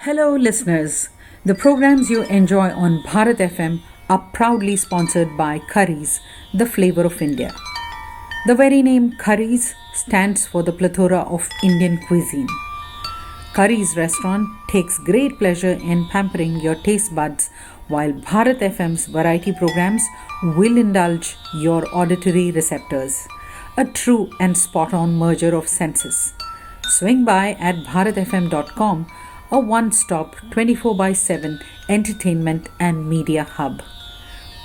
Hello, listeners. The programs you enjoy on Bharat FM are proudly sponsored by Curries, the flavor of India. The very name Curries stands for the plethora of Indian cuisine. Curries restaurant takes great pleasure in pampering your taste buds, while Bharat FM's variety programs will indulge your auditory receptors. A true and spot on merger of senses. Swing by at bharatfm.com, a one stop 24 by 7 entertainment and media hub.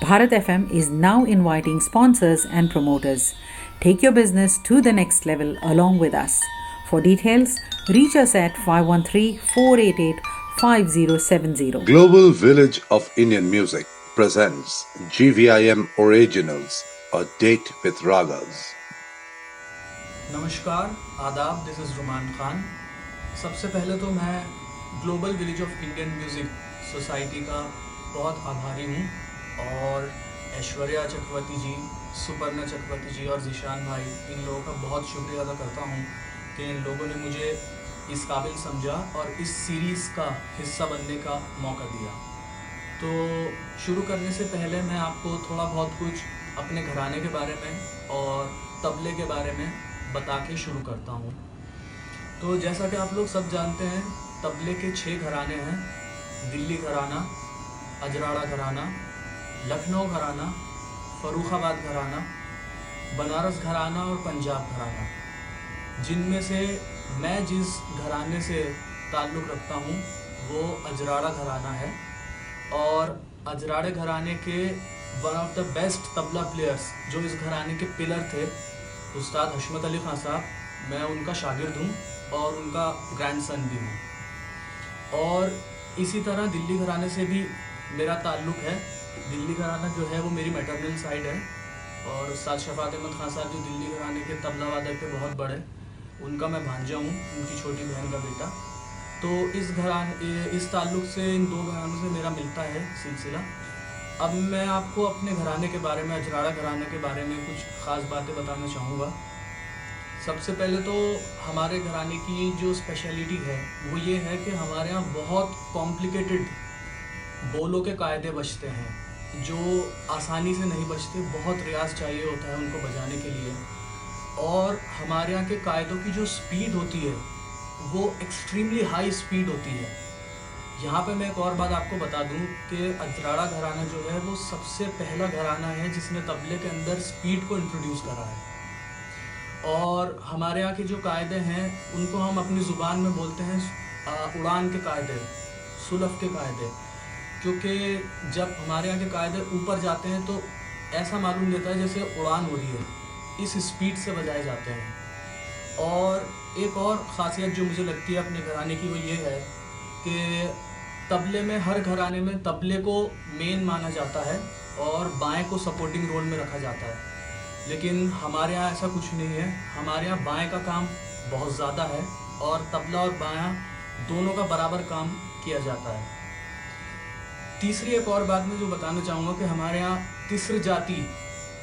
Bharat FM is now inviting sponsors and promoters. Take your business to the next level along with us. For details, reach us at 513 488 5070. Global Village of Indian Music presents GVIM Originals, A Date with Ragas. नमस्कार आदाब, this is रुमान Khan. सबसे पहले तो मैं global village of Indian music society का बहुत आभारी हूँ और ऐश्वर्या चक्रवर्ती जी, सुपर्णा चक्रवर्ती जी और जिशान भाई, इन लोगों का बहुत शुक्रिया अदा करता हूँ कि इन लोगों ने मुझे इस काबिल समझा और इस सीरीज़ का हिस्सा बनने का मौका दिया। तो शुरू करने से पहले मैं आपको थोड़ा बहुत कुछ अपने घराने के बारे में और तबले के बारे में बता के शुरू करता हूँ। तो जैसा कि आप लोग सब जानते हैं, तबले के 6 घराने हैं। दिल्ली घराना, अजराड़ा घराना, लखनऊ घराना, फर्रुखाबाद घराना, बनारस घराना और पंजाब घराना, जिनमें से मैं जिस घराने से ताल्लुक़ रखता हूँ वो अजराड़ा घराना है। और अजराड़े घराने के one of the best tabla players जो इस घराने के पिलर थे, उस्ताद हशमत अली खान साहब, मैं उनका शागिर्द हूँ और उनका ग्रैंडसन भी हूँ। और इसी तरह दिल्ली घराने से भी मेरा ताल्लुक़ है। दिल्ली घराना जो है वो मेरी मैटरनल साइड है और उस्ताद शफात अहमद खान साहब जो दिल्ली घराने के तबला वादक के बहुत बड़े, उनका मैं भांजा हूँ, उनकी छोटी बहन का बेटा। तो इस ताल्लुक़ से इन 2 घरानों से मेरा मिलता है सिलसिला। अब मैं आपको अपने घराने के बारे में, अजराड़ा घराने के बारे में कुछ ख़ास बातें बताना चाहूँगा। सबसे पहले तो हमारे घराने की जो स्पेशलिटी है वो ये है कि हमारे यहाँ बहुत कॉम्प्लिकेटेड बोलों के कायदे बजते हैं जो आसानी से नहीं बजते, बहुत रियाज चाहिए होता है उनको बजाने के लिए। और हमारे यहाँ के कायदों की जो स्पीड होती है वो एक्सट्रीमली हाई स्पीड होती है। यहाँ पे मैं एक और बात आपको बता दूँ कि अजराड़ा घराना जो है वो सबसे पहला घराना है जिसने तबले के अंदर स्पीड को इंट्रोड्यूस करा है। और हमारे यहाँ के जो कायदे हैं उनको हम अपनी ज़ुबान में बोलते हैं उड़ान के कायदे, सुलफ के कायदे, क्योंकि जब हमारे यहाँ के कायदे ऊपर जाते हैं तो ऐसा मालूम देता है जैसे उड़ान हो रही है, इस स्पीड से बजाए जाते हैं। और एक और ख़ासियत जो मुझे लगती है अपने घराने की वो ये है कि तबले में, हर घराने में तबले को मेन माना जाता है और बाएं को सपोर्टिंग रोल में रखा जाता है। लेकिन हमारे यहाँ ऐसा कुछ नहीं है। हमारे यहाँ बाएं का काम बहुत ज़्यादा है और तबला और बायां दोनों का बराबर काम किया जाता है। तीसरी एक और बात मैं जो बताना चाहूँगा कि हमारे यहाँ तिस्र जाति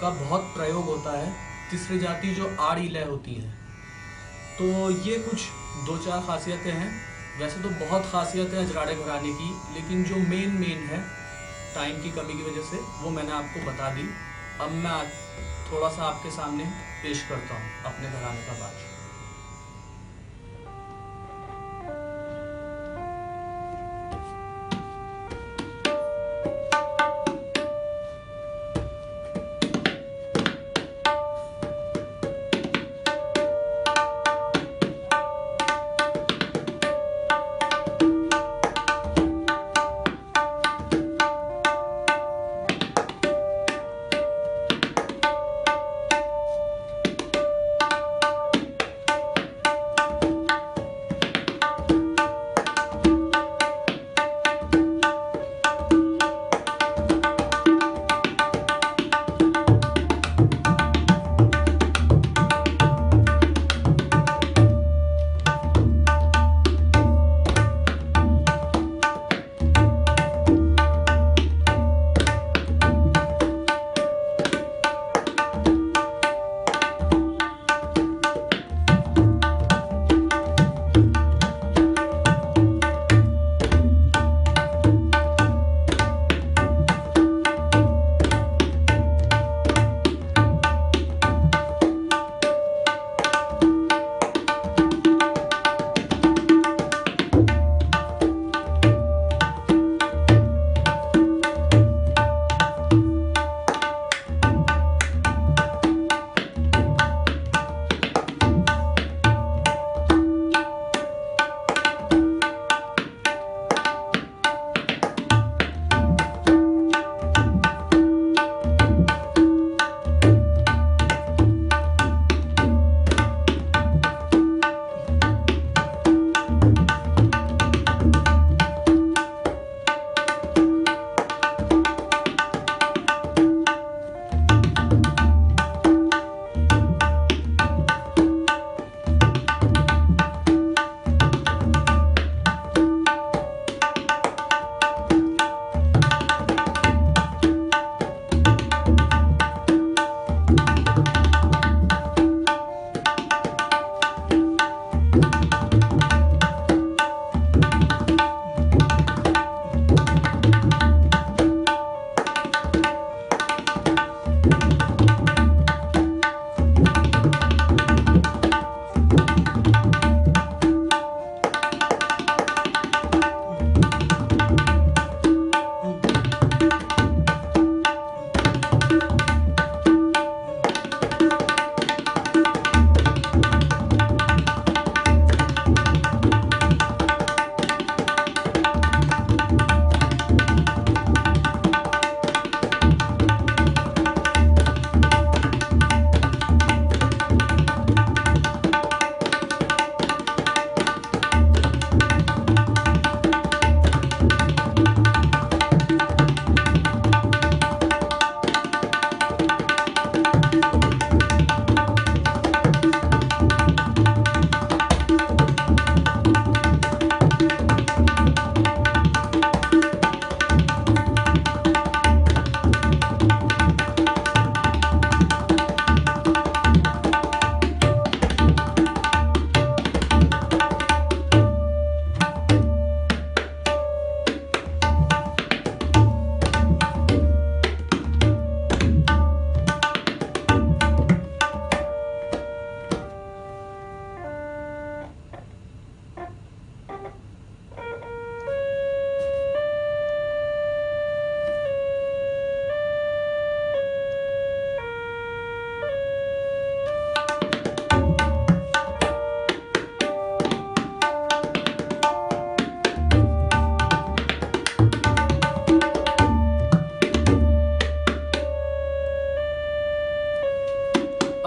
का बहुत प्रयोग होता है। तिस्र जाति जो आड़ी लय होती है। तो ये कुछ 2-4 खासियतें हैं। वैसे तो बहुत खासियत है अजराड़े घराने की, लेकिन जो मेन है टाइम की कमी की वजह से वो मैंने आपको बता दी। अब मैं थोड़ा सा आपके सामने पेश करता हूँ अपने घराने का बाज।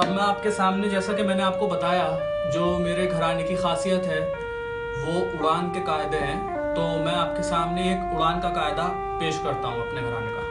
अब मैं आपके सामने, जैसा कि मैंने आपको बताया, जो मेरे घराने की खासियत है वो उड़ान के कायदे हैं। तो मैं आपके सामने एक उड़ान का कायदा पेश करता हूँ अपने घराने का।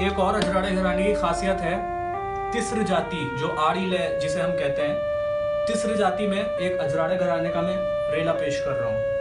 एक और अजराड़े घराने की खासियत है तिस्र जाति, जो आड़ी लय जिसे हम कहते हैं। तिस्र जाति में एक अजराड़े घराने का मैं रेला पेश कर रहा हूँ।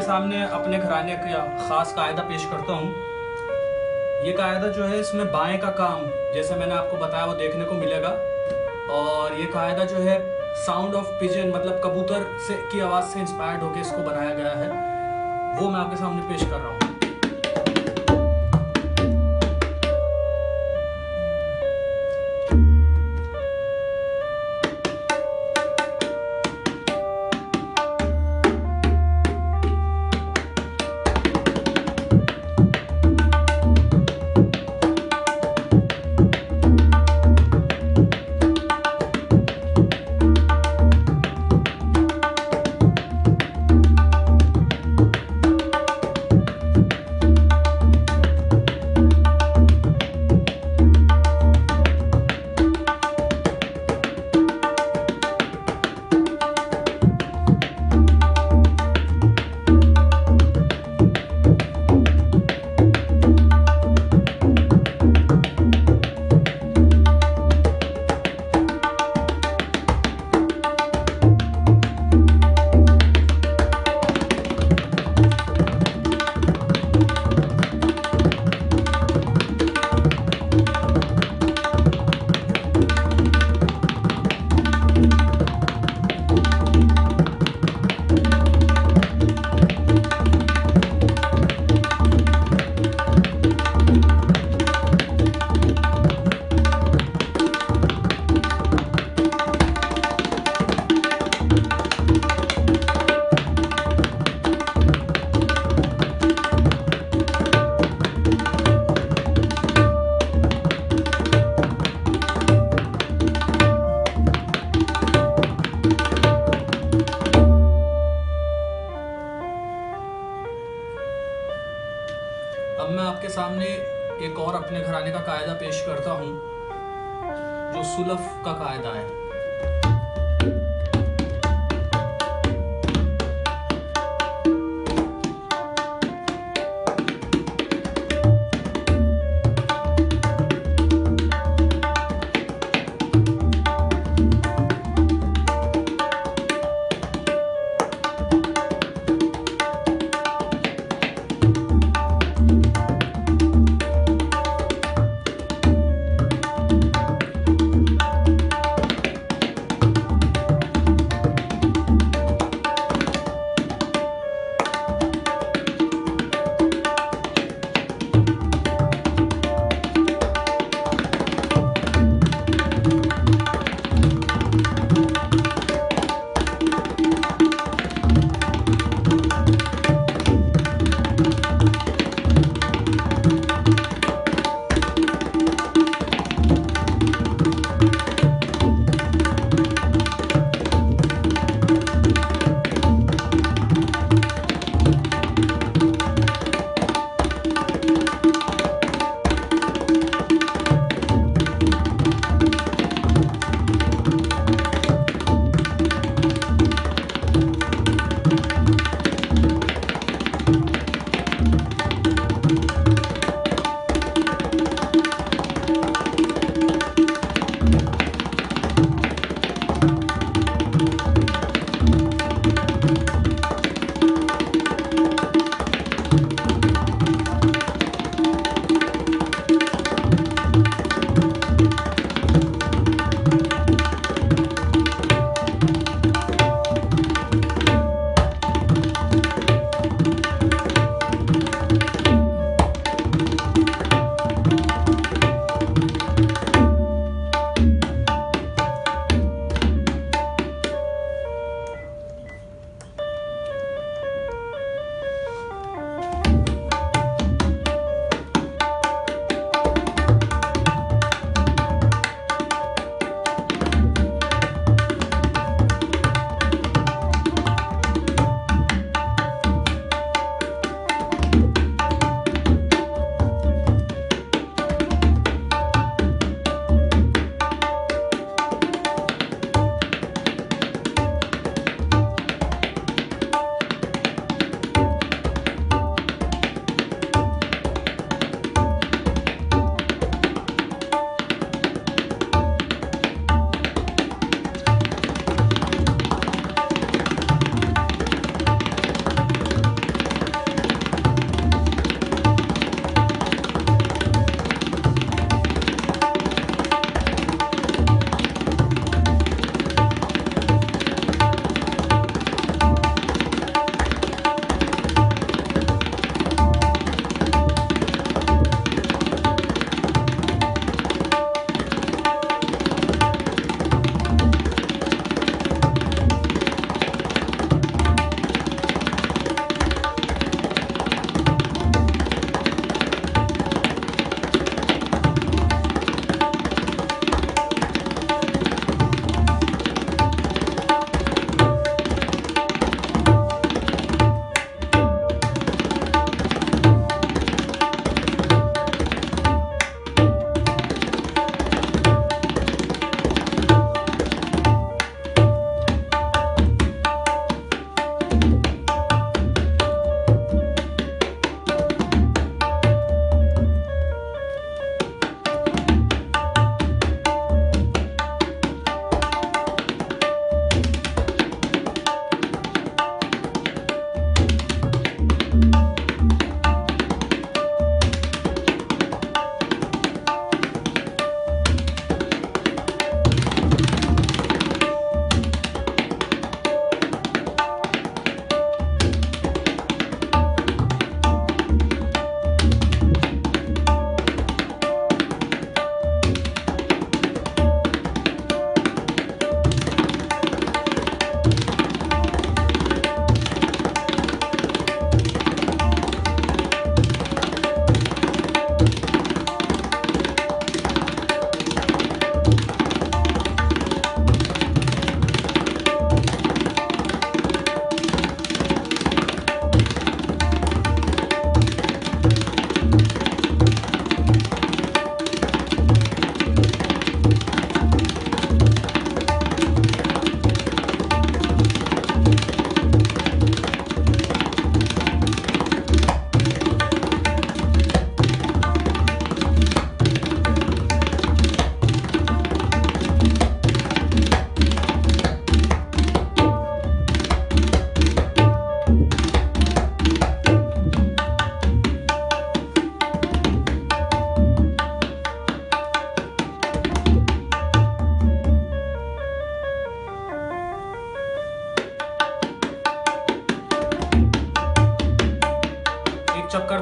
सामने अपने घराने का ख़ास कायदा पेश करता हूँ। ये कायदा जो है, इसमें बाएं का काम, जैसे मैंने आपको बताया, वो देखने को मिलेगा। और ये कायदा जो है साउंड ऑफ पिजन, मतलब कबूतर से की आवाज़ से इंस्पायर्ड होकर इसको बनाया गया है, वो मैं आपके सामने पेश कर रहा हूँ। अब मैं आपके सामने एक और अपने घराने का कायदा पेश करता हूँ, जो सुलफ का कायदा है।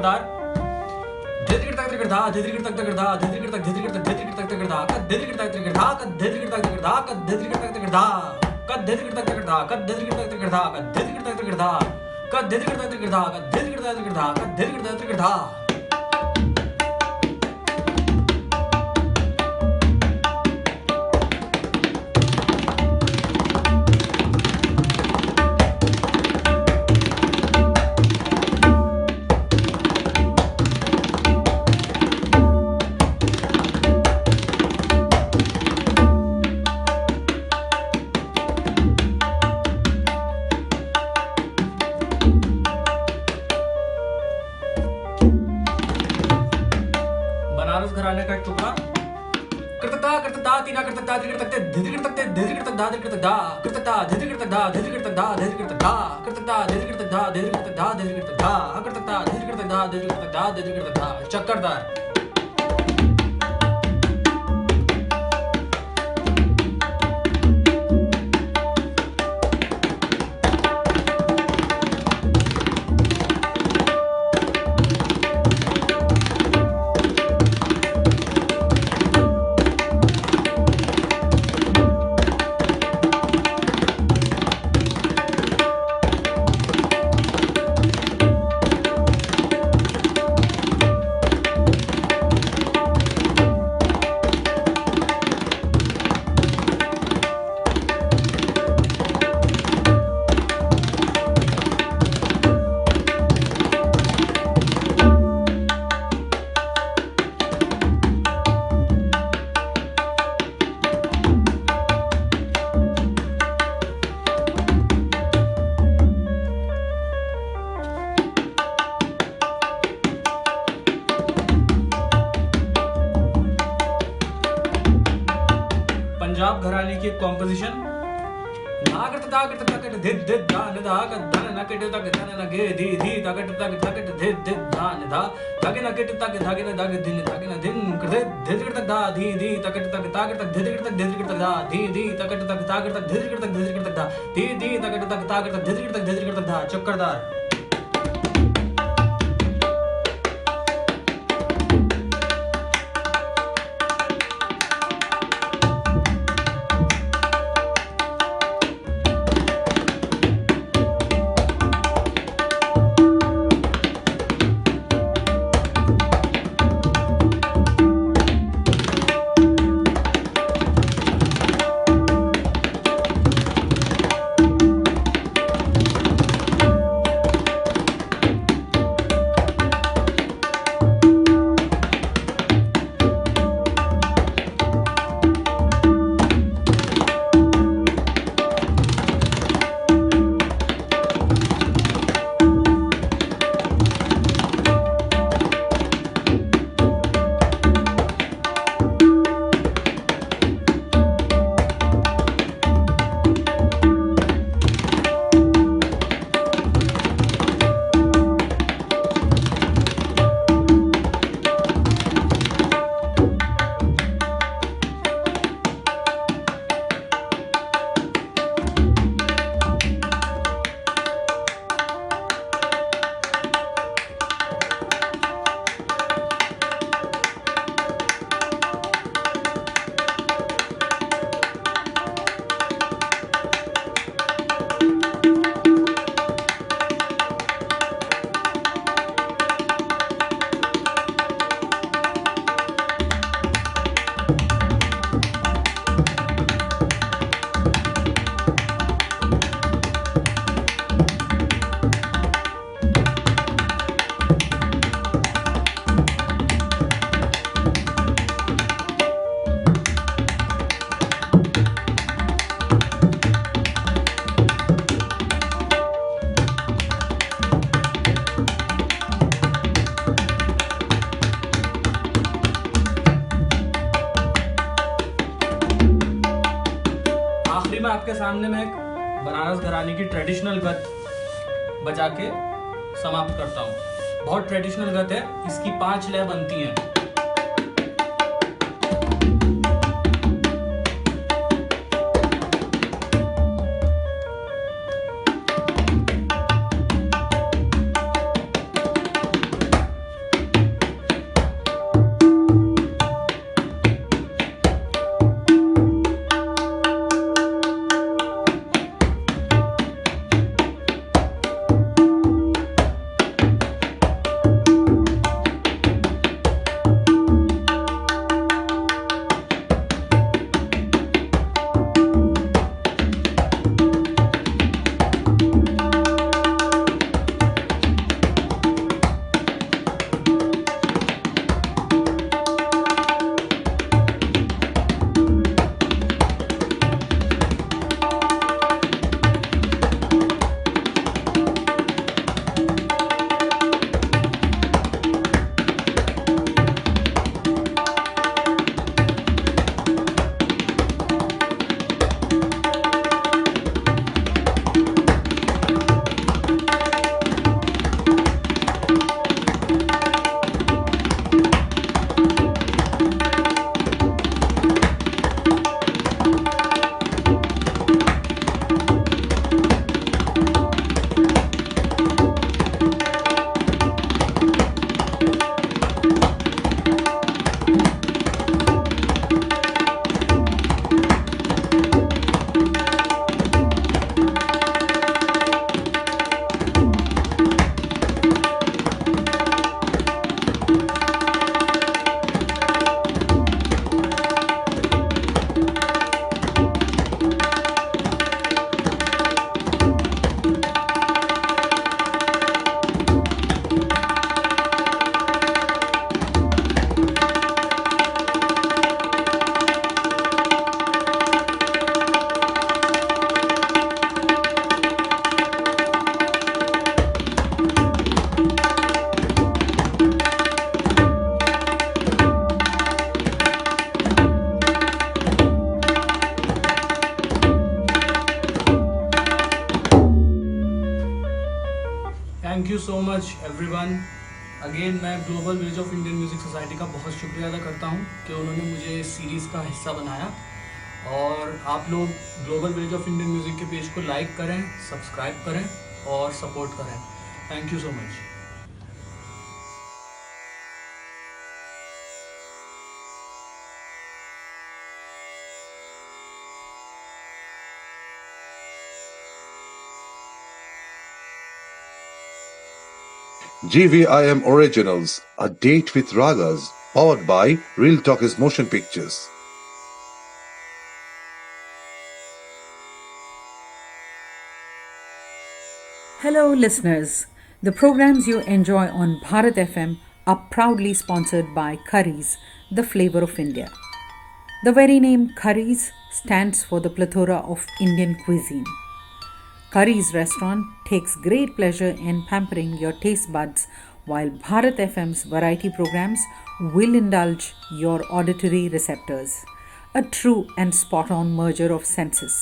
चक्करदार धेद्रिगिरता त्रिगिरधा धेद्रिगिरता त्रिगिरधा धेद्रिगिरता धेद्रिगिरता धेद्रिगिरता त्रिगिरधा कद धेद्रिगिरता त्रिगिरधा कद धेद्रिगिरता त्रिगिरधा कद धेद्रिगिरता त्रिगिरधा कद धेद्रिगिरता त्रिगिरधा कद धेद्रिगिरता त्रिगिरधा कद धेद्रिगिरता त्रिगिरधा कद धेद्रिगिरता त्रिगिरधा कद धेद्रिगिरता त्रिगिरधा कद धेद्रिगिरता त्रिगिरधा। बनारस घराने का एक टुकड़ा कृतता कृतता तीना कृतता त्रिकृतते धिधिकृतते धिधिकृतदा धिधिकृतदा कृतता धिधिकृतदा धिधिकृतदा धिधिकृतदा कृतता धिधिकृतदा धिधिकृतदा धिधिकृतदा कृतता धिधिकृतदा धिधिकृतदा धिधिकृतदा। चक्करदार पंजाब घराने की कॉम्पोजिशन चक्करदार मैं आपके सामने में एक बनारस घराने की ट्रेडिशनल गत बजा के समाप्त करता हूँ। बहुत ट्रेडिशनल गत है, इसकी 5 लय बनती हैं। Thank you so much everyone. Again मैं global village of Indian music society का बहुत शुक्रिया अदा करता हूँ कि उन्होंने मुझे इस सीरीज़ का हिस्सा बनाया। और आप लोग global village of Indian music के पेज को लाइक करें, सब्सक्राइब करें और सपोर्ट करें। Thank you so much. GVIM Originals, A Date with Ragas, powered by Real Talkers Motion Pictures. Hello, listeners. The programs you enjoy on Bharat FM are proudly sponsored by Currys, the flavor of India. The very name Currys stands for the plethora of Indian cuisine. Currys restaurant takes great pleasure in pampering your taste buds, while Bharat FM's variety programs will indulge your auditory receptors. A true and spot-on merger of senses.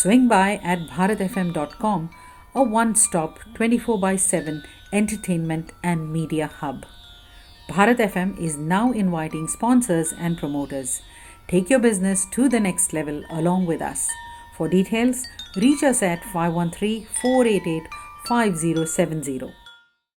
Swing by at bharatfm.com, a one-stop 24/7 entertainment and media hub. Bharat FM is now inviting sponsors and promoters. Take your business to the next level along with us. For details, reach us at 513 488 5070.